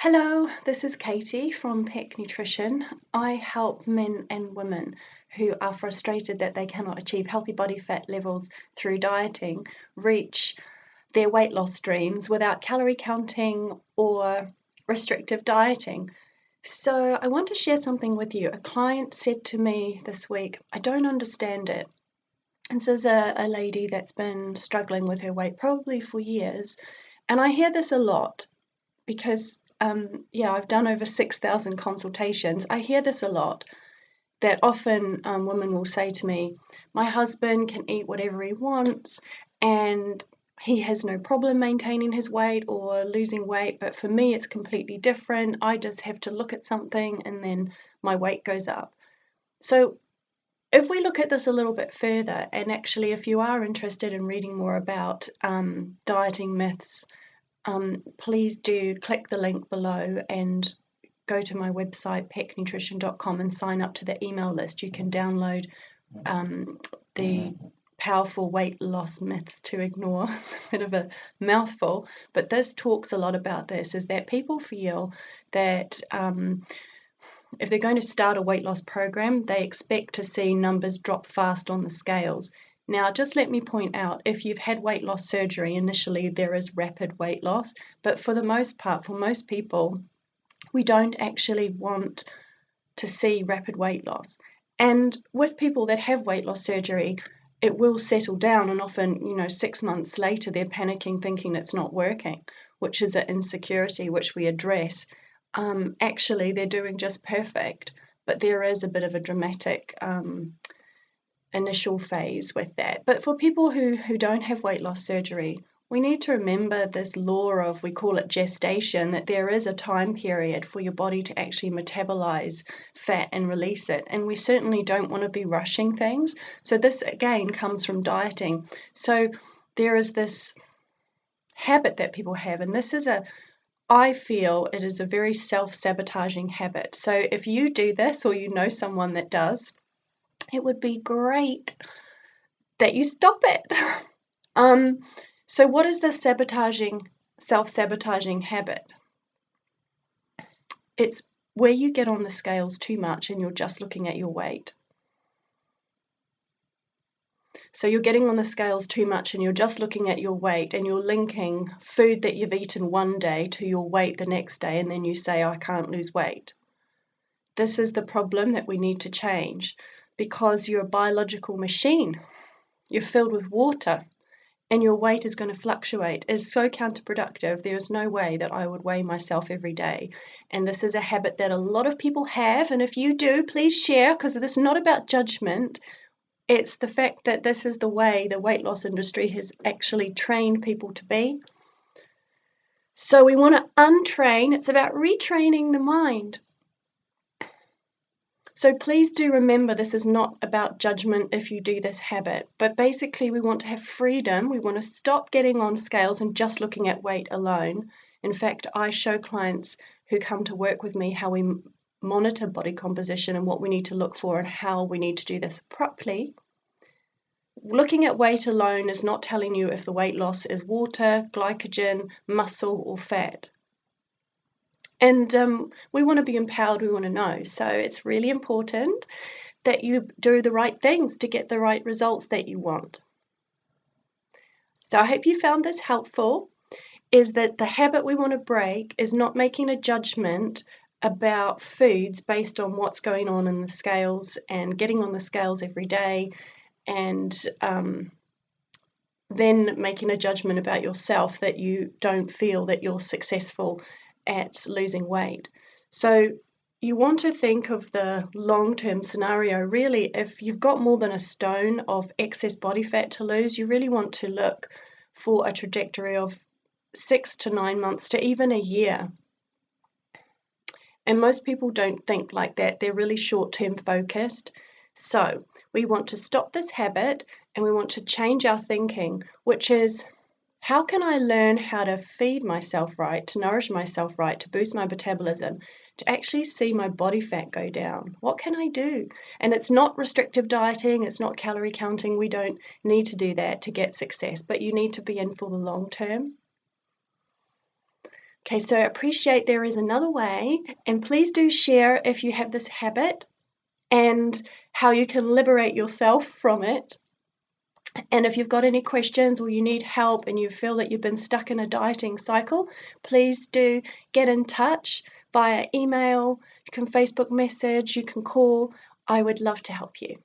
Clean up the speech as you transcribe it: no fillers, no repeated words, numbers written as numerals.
Hello, this is Katie from Peck Nutrition. I help men and women who are frustrated that they cannot achieve healthy body fat levels through dieting reach their weight loss dreams without calorie counting or restrictive dieting. So, I want to share something with you. A client said to me this week, I don't understand it. And this is a lady that's been struggling with her weight probably for years. And I hear this a lot because I've done over 6,000 consultations. I hear this a lot, that often women will say to me, my husband can eat whatever he wants and he has no problem maintaining his weight or losing weight, but for me it's completely different. I just have to look at something and then my weight goes up. So if we look at this a little bit further, and actually if you are interested in reading more about dieting myths, please do click the link below and go to my website pecknutrition.com and sign up to the email list. You can download the powerful weight loss myths to ignore. It's a bit of a mouthful, but this talks a lot about this, is that people feel that if they're going to start a weight loss program, they expect to see numbers drop fast on the scales. Now, just let me point out, if you've had weight loss surgery, initially there is rapid weight loss, but for the most part, for most people, we don't actually want to see rapid weight loss. And with people that have weight loss surgery, it will settle down, and often, 6 months later, they're panicking, thinking it's not working, which is an insecurity which we address. Actually, they're doing just perfect, but there is a bit of a dramatic initial phase with that. But for people who don't have weight loss surgery, we need to remember this law of, we call it gestation, that there is a time period for your body to actually metabolize fat and release it. And we certainly don't want to be rushing things. So this again comes from dieting. So there is this habit that people have, and I feel it is a very self-sabotaging habit. So if you do this, or you know someone that does, it would be great that you stop it. So what is the self-sabotaging habit? It's where you get on the scales too much and you're just looking at your weight. So you're getting on the scales too much and you're just looking at your weight, and you're linking food that you've eaten one day to your weight the next day, and then you say, I can't lose weight. This is the problem that we need to change, because you're a biological machine. You're filled with water and your weight is going to fluctuate. It's so counterproductive. There is no way that I would weigh myself every day. And this is a habit that a lot of people have. And if you do, please share, because this is not about judgment. It's the fact that this is the way the weight loss industry has actually trained people to be. So we want to untrain. It's about retraining the mind. So please do remember, this is not about judgment if you do this habit, but basically we want to have freedom. We want to stop getting on scales and just looking at weight alone. In fact, I show clients who come to work with me how we monitor body composition and what we need to look for and how we need to do this properly. Looking at weight alone is not telling you if the weight loss is water, glycogen, muscle, or fat. And we want to be empowered, we want to know. So it's really important that you do the right things to get the right results that you want. So I hope you found this helpful, is that the habit we want to break is not making a judgment about foods based on what's going on in the scales and getting on the scales every day, and then making a judgment about yourself that you don't feel that you're successful at losing weight. So you want to think of the long-term scenario. Really, if you've got more than a stone of excess body fat to lose, you really want to look for a trajectory of 6 to 9 months to even a year. And most people don't think like that. They're really short-term focused. So we want to stop this habit and we want to change our thinking, which is, how can I learn how to feed myself right, to nourish myself right, to boost my metabolism, to actually see my body fat go down? What can I do? And it's not restrictive dieting, it's not calorie counting. We don't need to do that to get success, but you need to be in for the long term. Okay, so appreciate there is another way, and please do share if you have this habit and how you can liberate yourself from it. And if you've got any questions or you need help and you feel that you've been stuck in a dieting cycle, please do get in touch via email. You can Facebook message, you can call. I would love to help you.